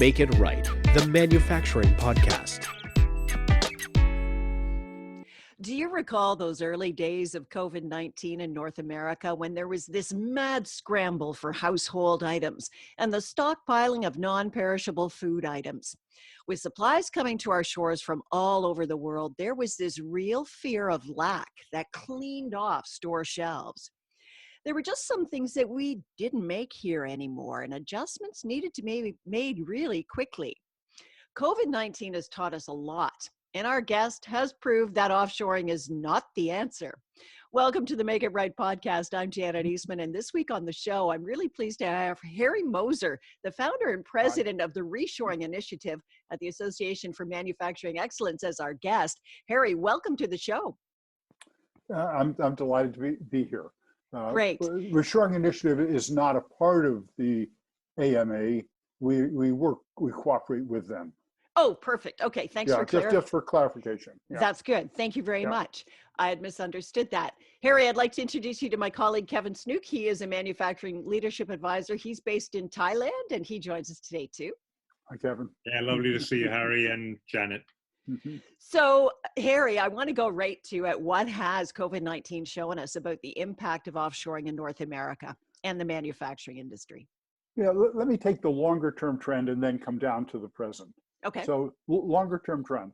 Make It Right, the manufacturing podcast. Do you recall those early days of COVID-19 in North America when there was this mad scramble for household items and the stockpiling of non-perishable food items? With supplies coming to our shores from all over the world, there was this real fear of lack that cleaned off store shelves. There were just some things that we didn't make here anymore, and adjustments needed to be made really quickly. COVID-19 has taught us a lot, and our guest has proved that offshoring is not the answer. Welcome to the Make It Right podcast. I'm Janet Eastman, and this week on the show, I'm really pleased to have Harry Moser, the founder and president of the Reshoring Initiative at the Association for Manufacturing Excellence, as our guest. Harry, welcome to the show. I'm delighted to be here. Great. Reshoring Initiative is not a part of the AMA. We cooperate with them. Oh, perfect. Okay, thanks for clarifying. Just for clarification. Yeah. That's good. Thank you very much. I had misunderstood that. Harry, I'd like to introduce you to my colleague, Kevin Snook. He is a manufacturing leadership advisor. He's based in Thailand, and he joins us today, too. Hi, Kevin. Yeah, lovely to see you, Harry and Janet. Mm-hmm. So, Harry, I want to go right to what has COVID-19 shown us about the impact of offshoring in North America and the manufacturing industry. Yeah, let me take the longer term trend and then come down to the present. Okay. So longer term trend,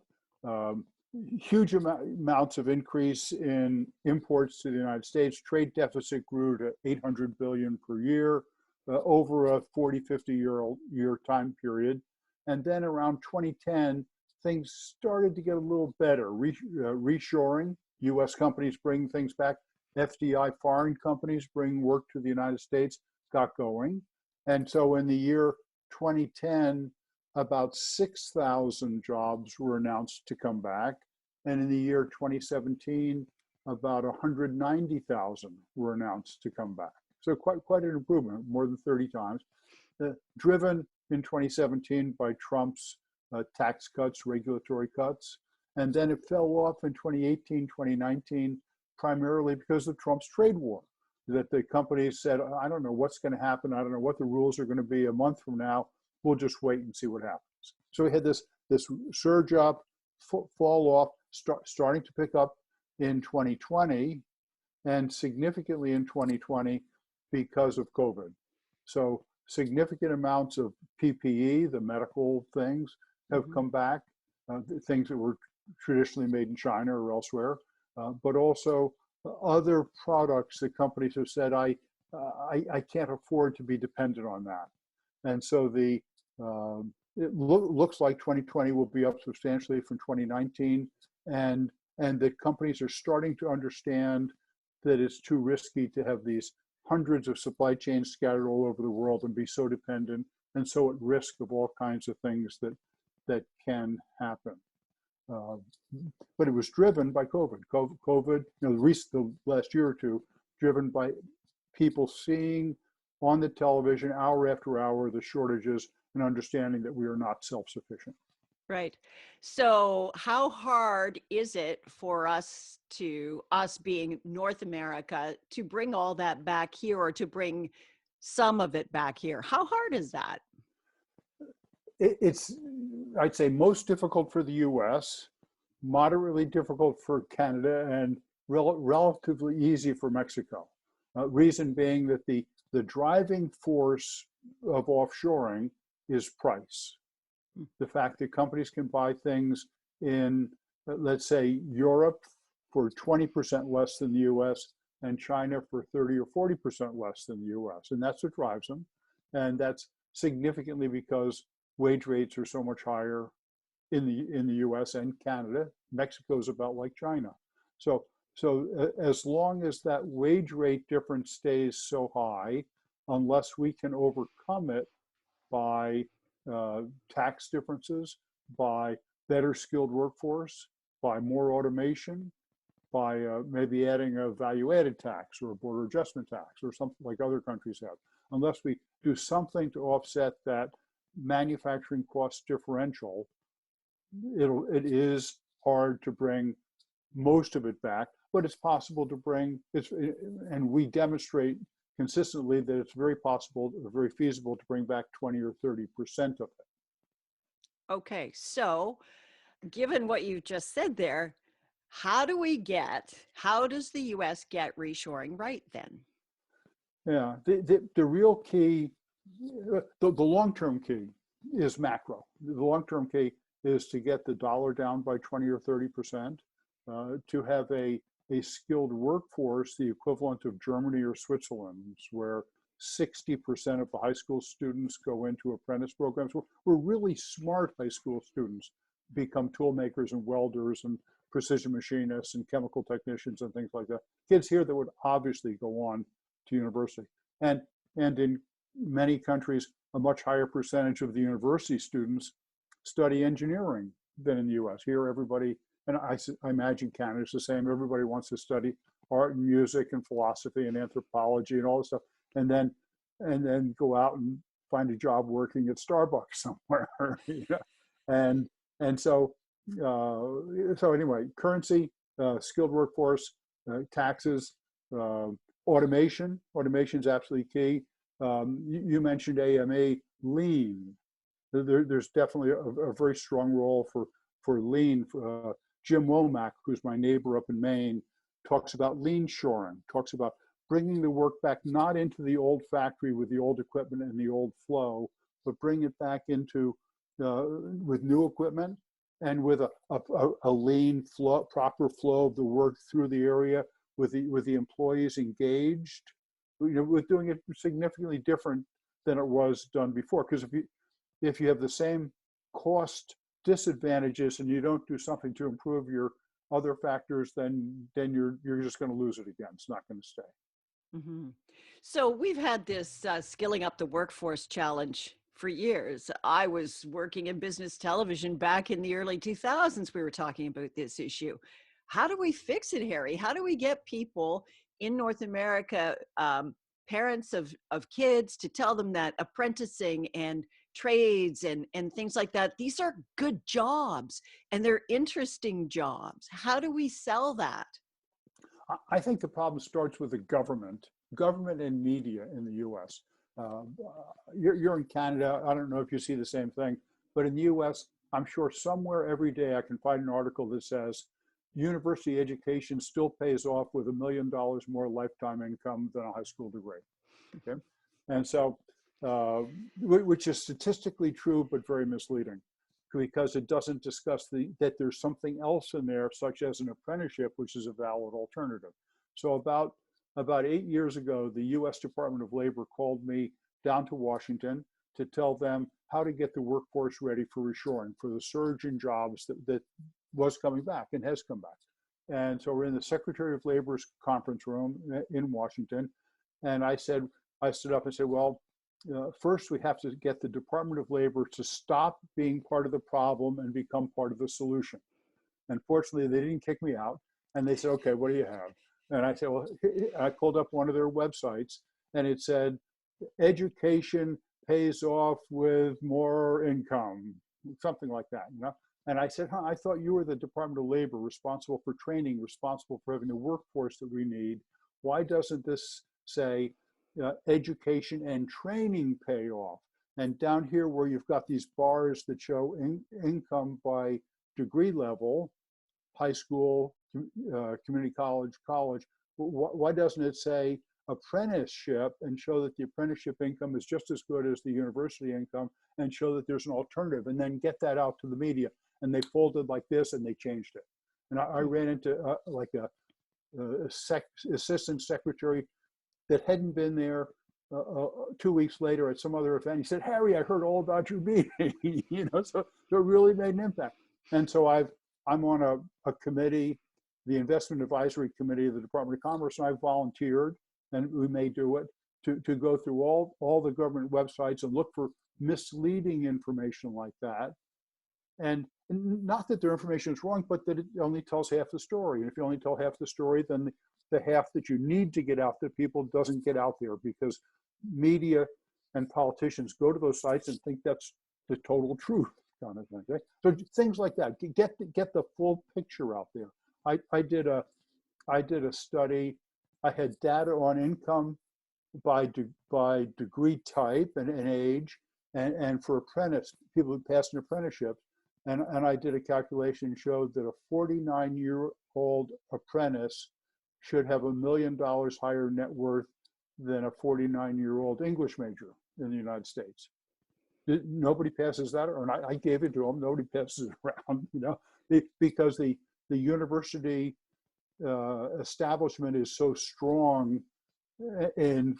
huge amounts of increase in imports to the United States. Trade deficit grew to 800 billion per year over a 40, 50-year time period. And then around 2010, things started to get a little better. Reshoring, US companies bring things back. FDI, foreign companies bring work to the United States, got going. And so in the year 2010, about 6,000 jobs were announced to come back. And in the year 2017, about 190,000 were announced to come back. So quite an improvement, more than 30 times. Driven in 2017 by Trump's tax cuts, regulatory cuts. And then it fell off in 2018, 2019, primarily because of Trump's trade war. That the companies said, I don't know what's going to happen. I don't know what the rules are going to be a month from now. We'll just wait and see what happens. So we had this surge up, fall off, starting to pick up in 2020, and significantly in 2020 because of COVID. So significant amounts of PPE, the medical things, have come back, things that were traditionally made in China or elsewhere, but also other products that companies have said, I can't afford to be dependent on that. And so it looks like 2020 will be up substantially from 2019, and that companies are starting to understand that it's too risky to have these hundreds of supply chains scattered all over the world and be so dependent and so at risk of all kinds of things that can happen. But it was driven by COVID. COVID, the last year or two, driven by people seeing on the television hour after hour the shortages and understanding that we are not self-sufficient. Right. So how hard is it for us being North America, to bring all that back here, or to bring some of it back here? How hard is that? It's, I'd say, most difficult for the US, moderately difficult for Canada, and relatively easy for Mexico. Reason being that the driving force of offshoring is price. The fact that companies can buy things in, let's say, Europe for 20% less than the US and China for 30 or 40% less than the US. And that's what drives them. And that's significantly because wage rates are so much higher in the US and Canada. Mexico is about like China. So as long as that wage rate difference stays so high, unless we can overcome it by tax differences, by better skilled workforce, by more automation, by maybe adding a value-added tax or a border adjustment tax or something like other countries have. Unless we do something to offset that manufacturing cost differential, it is hard to bring most of it back, but it's possible to bring, and we demonstrate consistently that it's very possible, or very feasible to bring back 20 or 30% of it. Okay, so given what you just said there, how does the US get reshoring right then? Yeah, the real key, the long-term key is macro. The long-term key is to get the dollar down by 20 or 30%, to have a skilled workforce, the equivalent of Germany or Switzerland, where 60% of the high school students go into apprentice programs, where really smart high school students become tool makers and welders and precision machinists and chemical technicians and things like that. Kids here that would obviously go on to university. And in many countries, a much higher percentage of the university students study engineering than in the US. Here, everybody, and I imagine Canada's the same, everybody wants to study art and music and philosophy and anthropology and all this stuff, and then go out and find a job working at Starbucks somewhere. You know? And so anyway, currency, skilled workforce, taxes, automation. Automation is absolutely key. You mentioned AME, lean. There's definitely a very strong role for lean. Jim Womack, who's my neighbor up in Maine, talks about lean shoring, talks about bringing the work back not into the old factory with the old equipment and the old flow, but bring it back into with new equipment and with a lean flow, proper flow of the work through the area, with the employees engaged. You know, with doing it significantly different than it was done before. Because if you have the same cost disadvantages and you don't do something to improve your other factors, then you're just going to lose it again. It's not going to stay. Mm-hmm. So we've had this skilling up the workforce challenge for years. I was working in business television back in the early 2000s. We were talking about this issue. How do we fix it, Harry? How do we get people in North America, parents of kids, to tell them that apprenticing and trades and things like that, these are good jobs and they're interesting jobs? How do we sell that? I think the problem starts with the government and media in the U.S. You're in Canada. I don't know if you see the same thing, but in the U.S., I'm sure somewhere every day I can find an article that says university education still pays off with $1 million more lifetime income than a high school degree. Okay, and so which is statistically true but very misleading, because it doesn't discuss that there's something else in there, such as an apprenticeship, which is a valid alternative. So about 8 years ago, the U.S. Department of Labor called me down to Washington to tell them how to get the workforce ready for reshoring, for the surge in jobs that was coming back and has come back. And so we're in the Secretary of Labor's conference room in Washington, and I stood up and said, well, first, we have to get the Department of Labor to stop being part of the problem and become part of the solution. And fortunately, they didn't kick me out. And they said, okay, what do you have? And I said, well, I pulled up one of their websites, and it said, education pays off with more income, something like that, you know? And I said, I thought you were the Department of Labor, responsible for training, responsible for having the workforce that we need. Why doesn't this say education and training pay off? And down here where you've got these bars that show income by degree level, high school, community college, why doesn't it say apprenticeship and show that the apprenticeship income is just as good as the university income, and show that there's an alternative, and then get that out to the media? And they folded like this and they changed it. And I ran into like a assistant secretary that hadn't been there 2 weeks later at some other event. He said, Harry, I heard all about your meeting. You know, so it really made an impact. And so I'm on a committee, the Investment Advisory Committee of the Department of Commerce, and I volunteered, and we may do it, to go through all the government websites and look for misleading information like that. And not that their information is wrong, but that it only tells half the story. And if you only tell half the story, then the half that you need to get out to people doesn't get out there, because media and politicians go to those sites and think that's the total truth. Okay? So things like that, get the full picture out there. I did a study. I had data on income by degree type and age, and for apprentice, people who passed an apprenticeship. And I did a calculation and showed that a 49-year-old apprentice should have $1 million higher net worth than a 49-year-old English major in the United States. Nobody passes that, or I gave it to them. Nobody passes it around, because the university establishment is so strong in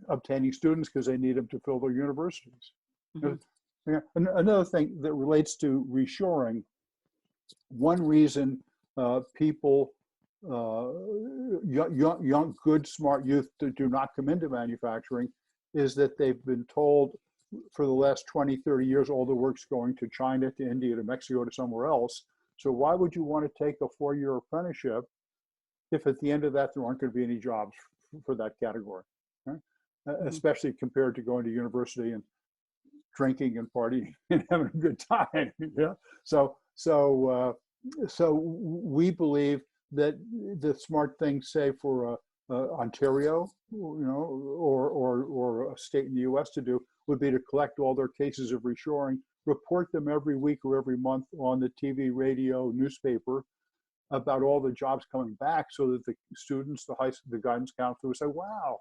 obtaining students because they need them to fill their universities. Mm-hmm. And another thing that relates to reshoring, one reason people, young, good, smart youth do not come into manufacturing is that they've been told for the last 20, 30 years, all the work's going to China, to India, to Mexico, to somewhere else. So why would you want to take a 4-year apprenticeship if at the end of that there aren't going to be any jobs for that category, right? Mm-hmm. Especially compared to going to university and drinking and partying and having a good time. Yeah. So we believe that the smart thing, say for Ontario, or a state in the U.S. to do would be to collect all their cases of reshoring, report them every week or every month on the TV, radio, newspaper about all the jobs coming back, so that the students, the guidance counselor would say, wow,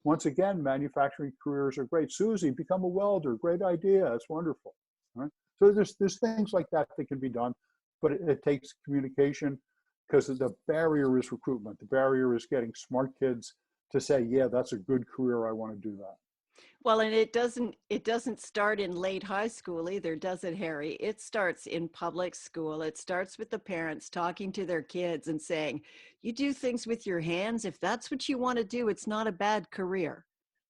once again, manufacturing careers are great. Susie, become a welder. Great idea. It's wonderful. Right? So there's things like that can be done, but it takes communication, because the barrier is recruitment. The barrier is getting smart kids to say, yeah, that's a good career. I want to do that. Well, and it doesn't start in late high school either, does it, Harry? It starts in public school. It starts with the parents talking to their kids and saying, you do things with your hands. If that's what you want to do, it's not a bad career,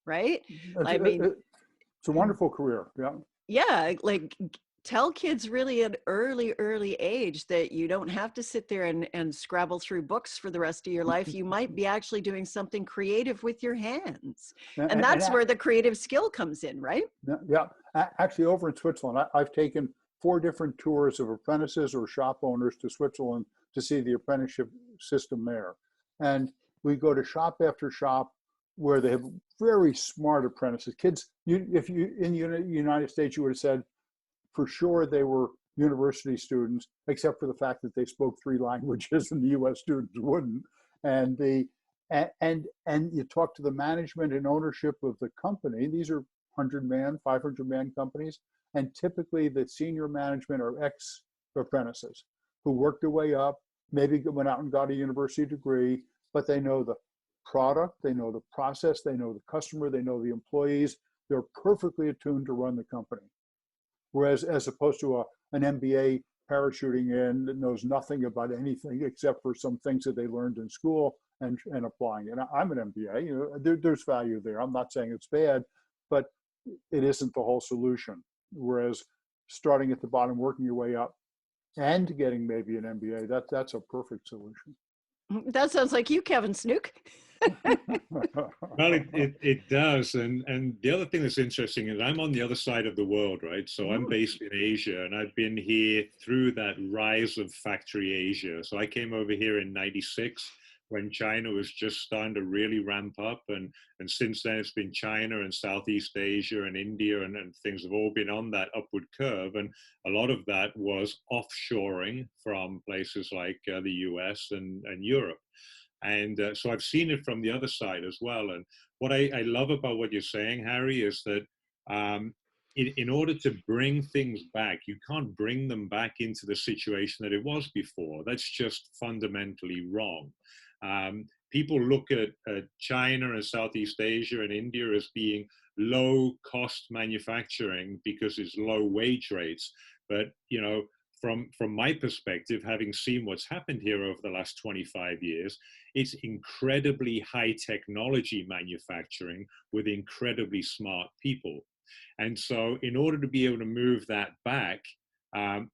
right? It's a wonderful career. Yeah. Yeah, like tell kids really at early age that you don't have to sit there and scrabble through books for the rest of your life. You might be actually doing something creative with your hands. And that's where the creative skill comes in, right? Yeah. Actually, over in Switzerland, I've taken 4 different tours of apprentices or shop owners to Switzerland to see the apprenticeship system there. And we go to shop after shop where they have very smart apprentices. Kids, if you in the United States, you would have said, for sure they were university students, except for the fact that they spoke 3 languages and the U.S. students wouldn't. And you talk to the management and ownership of the company. These are 100-man, 500-man companies, and typically the senior management are ex-apprentices who worked their way up, maybe went out and got a university degree, but they know the product, they know the process, they know the customer, they know the employees. They're perfectly attuned to run the company. Whereas, as opposed to an MBA parachuting in that knows nothing about anything except for some things that they learned in school and applying it. And I'm an MBA, there's value there. I'm not saying it's bad, but it isn't the whole solution. Whereas starting at the bottom, working your way up and getting maybe an MBA, that's a perfect solution. That sounds like you, Kevin Snook. Well, it does. And the other thing that's interesting is I'm on the other side of the world, right? So I'm based in Asia, and I've been here through that rise of factory Asia. So I came over here in '96 when China was just starting to really ramp up. And since then, it's been China and Southeast Asia and India, and things have all been on that upward curve. And a lot of that was offshoring from places like the US and Europe. And so I've seen it from the other side as well. And what I love about what you're saying, Harry, is that in order to bring things back, you can't bring them back into the situation that it was before. That's just fundamentally wrong. People look at China and Southeast Asia and India as being low cost manufacturing because it's low wage rates. But, you know, from my perspective, having seen what's happened here over the last 25 years, it's incredibly high technology manufacturing with incredibly smart people. And so in order to be able to move that back,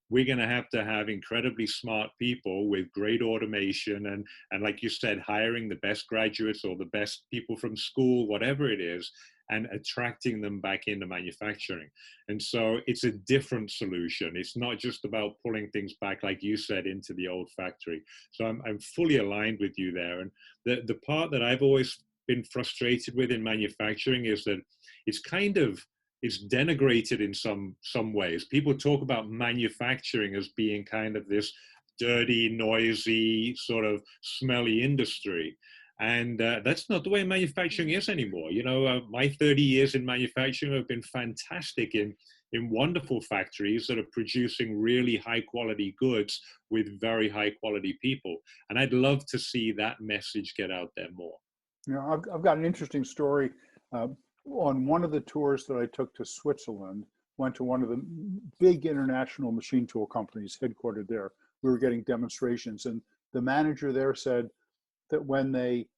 we're going to have incredibly smart people with great automation and like you said, hiring the best graduates or the best people from school, whatever it is, and attracting them back into manufacturing. And so it's a different solution. It's not just about pulling things back, like you said, into the old factory. So I'm fully aligned with you there. And the part that I've always been frustrated with in manufacturing is that it's kind of, it's denigrated in some ways. People talk about manufacturing as being kind of this dirty, noisy, sort of smelly industry. And that's not the way manufacturing is anymore. You know, my 30 years in manufacturing have been fantastic in wonderful factories that are producing really high quality goods with very high quality people. And I'd love to see that message get out there more. You know, I've got an interesting story. On one of the tours that I took to Switzerland, went to one of the big international machine tool companies headquartered there. We were getting demonstrations, and the manager there said that when they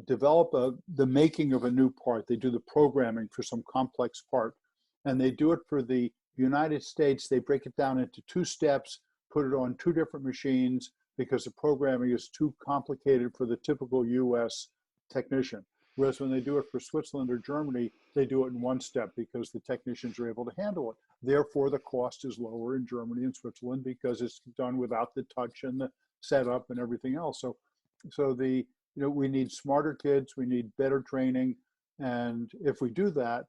develop the making of a new part, they do the programming for some complex part, and they do it for the United States. They break it down into 2 steps, put it on 2 different machines because the programming is too complicated for the typical US technician. Whereas when they do it for Switzerland or Germany, they do it in 1 step because the technicians are able to handle it. Therefore, the cost is lower in Germany and Switzerland because it's done without the touch and the setup and everything else. So we need smarter kids, we need better training, and if we do that,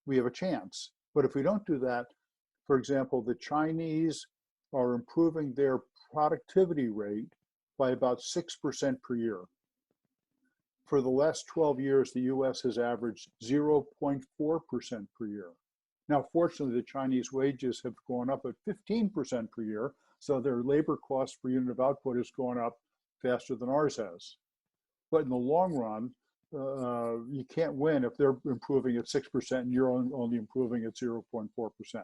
we have a chance. But if we don't do that, for example, the Chinese are improving their productivity rate by about 6% per year. For the last 12 years, the US has averaged 0.4% per year. Now, fortunately, the Chinese wages have gone up at 15% per year, so their labor cost per unit of output has gone up faster than ours has. But in the long run, you can't win if they're improving at 6% and you're only improving at 0.4%.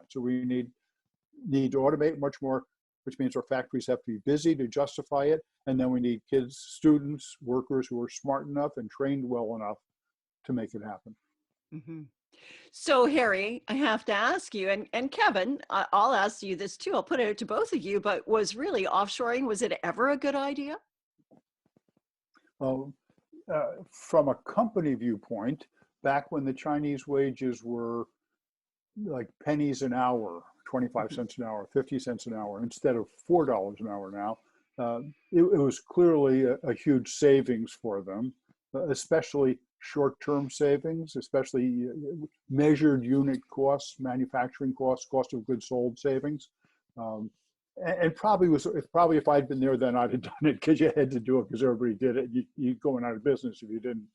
So we need to automate much more, which means our factories have to be busy to justify it. And then we need kids, students, workers who are smart enough and trained well enough to make it happen. Mm-hmm. So, Harry, I have to ask you, and Kevin, I'll ask you this too. I'll put it out to both of you, but was really offshoring, was it ever a good idea? From a company viewpoint, back when the Chinese wages were like pennies an hour, 25 cents an hour, 50 cents an hour, instead of $4 an hour now, it was clearly a huge savings for them, especially short-term savings, especially measured unit costs, manufacturing costs, cost of goods sold savings. And probably if I'd been there then, I'd have done it because you had to do it because everybody did it. You're going out of business if you didn't.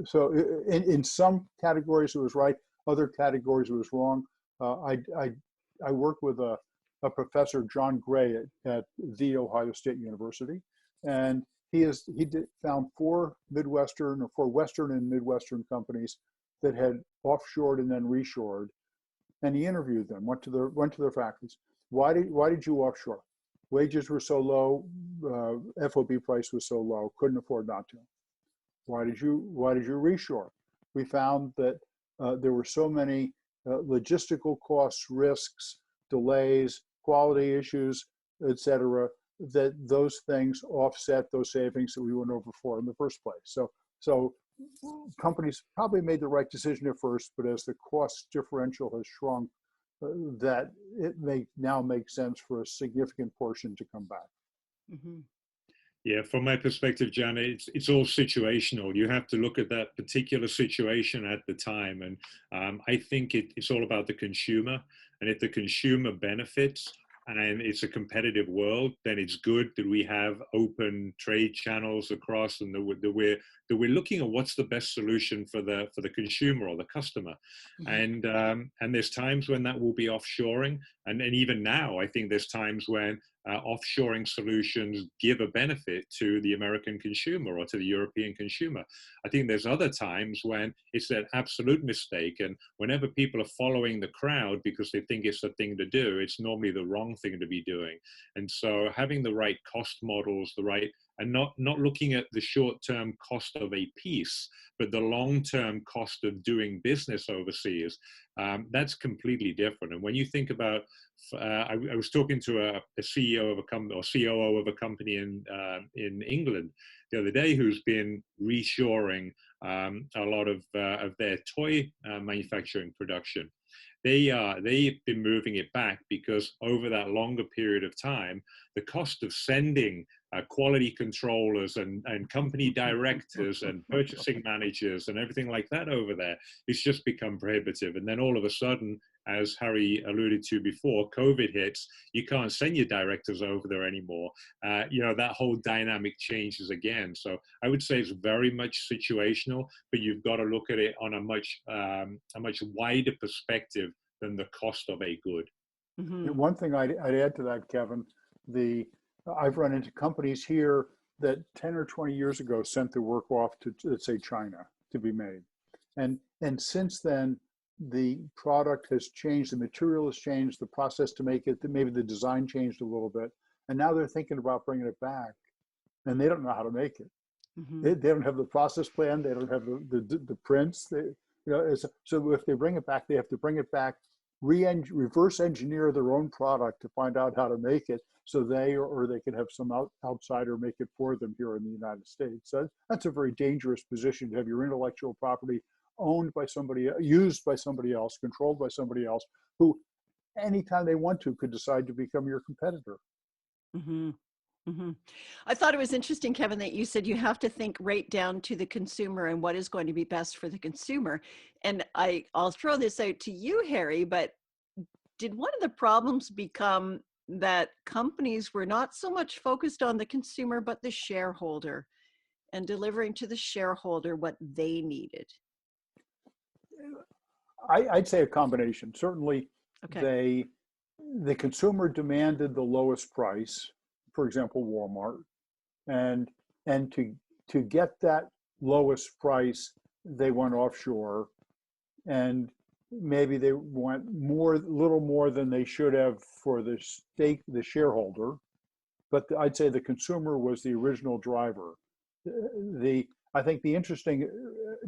So in some categories it was right, other categories it was wrong. I worked with a professor, John Gray, at The Ohio State University, and he found 4 Midwestern or 4 Western and Midwestern companies that had offshored and then reshored, and he interviewed them, went to their factories. Why did you offshore? Wages were so low, FOB price was so low, couldn't afford not to. Why did you reshore? We found that there were so many logistical costs, risks, delays, quality issues, etc., that those things offset those savings that we went over for in the first place. So companies probably made the right decision at first, but as the cost differential has shrunk, that it may now make sense for a significant portion to come back. Mm-hmm. Yeah, from my perspective, Janet, it's all situational. You have to look at that particular situation at the time. And I think it's all about the consumer. And if the consumer benefits and it's a competitive world, then it's good that we have open trade channels across and that we're looking at what's the best solution for the consumer or the customer. Mm-hmm. And there's times when that will be offshoring. And even now, I think there's times when offshoring solutions give a benefit to the American consumer or to the European consumer. I think there's other times when it's an absolute mistake. And whenever people are following the crowd because they think it's the thing to do, it's normally the wrong thing to be doing. And so having the right cost models, and not looking at the short-term cost of a piece, but the long-term cost of doing business overseas, that's completely different. And when you think about, I was talking to a CEO of a company or COO of a company in England the other day who's been reshoring a lot of their toy manufacturing production. They've been moving it back because over that longer period of time, the cost of sending quality controllers and company directors and purchasing managers and everything like that over there. It's just become prohibitive. And then all of a sudden, as Harry alluded to before, COVID hits, you can't send your directors over there anymore. That whole dynamic changes again. So I would say it's very much situational, but you've got to look at it on a much wider perspective than the cost of a good. Mm-hmm. One thing I'd add to that, Kevin, I've run into companies here that 10 or 20 years ago sent their work off to, let's say, China to be made. And since then, the product has changed, the material has changed, the process to make it, maybe the design changed a little bit. And now they're thinking about bringing it back, and they don't know how to make it. Mm-hmm. They don't have the process plan. They don't have the prints. So if they bring it back, they have to bring it back, reverse engineer their own product to find out how to make it, so they can have some outsider make it for them here in the United States. So that's a very dangerous position to have your intellectual property owned by somebody, used by somebody else, controlled by somebody else, who anytime they want to could decide to become your competitor. Mm-hmm. Mm-hmm. I thought it was interesting, Kevin, that you said you have to think right down to the consumer and what is going to be best for the consumer. And I'll throw this out to you, Harry, but did one of the problems become that companies were not so much focused on the consumer, but the shareholder, and delivering to the shareholder what they needed? I'd say a combination. Certainly, okay. The consumer demanded the lowest price, for example, Walmart, and to get that lowest price, they went offshore, and maybe they went little more than they should have for the shareholder, but I'd say the consumer was the original driver. I think the interesting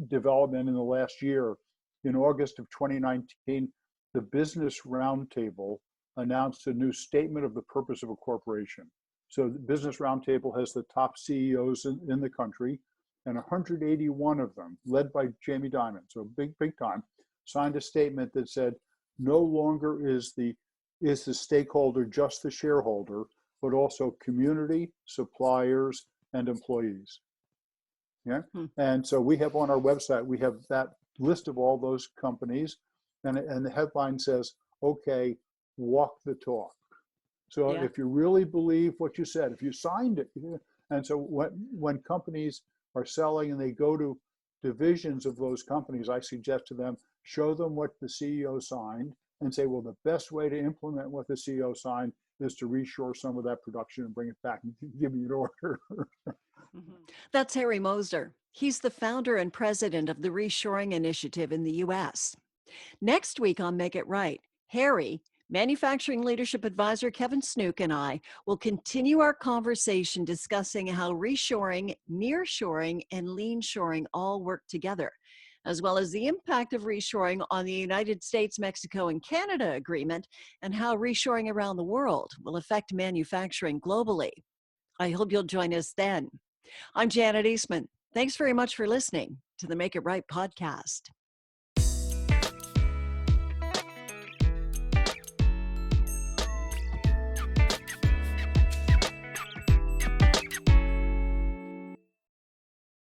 development in the last year, in August of 2019, the Business Roundtable announced a new statement of the purpose of a corporation. So the Business Roundtable has the top CEOs in the country, and 181 of them, led by Jamie Dimon, so big time, signed a statement that said, no longer is the stakeholder just the shareholder, but also community, suppliers, and employees. Yeah. And so we have on our website, we have that list of all those companies, and the headline says, okay, walk the talk. So if you really believe what you said, if you signed it, and so when companies are selling and they go to divisions of those companies, I suggest to them, show them what the CEO signed and say, well, the best way to implement what the CEO signed is to reshore some of that production and bring it back and give me an order. That's Harry Moser. He's the founder and president of the Reshoring Initiative in the U.S. Next week on Make It Right, Harry, Manufacturing Leadership Advisor Kevin Snook, and I will continue our conversation discussing how reshoring, nearshoring, and lean shoring all work together, as well as the impact of reshoring on the United States, Mexico, and Canada agreement, and how reshoring around the world will affect manufacturing globally. I hope you'll join us then. I'm Janet Eastman. Thanks very much for listening to the Make It Right podcast.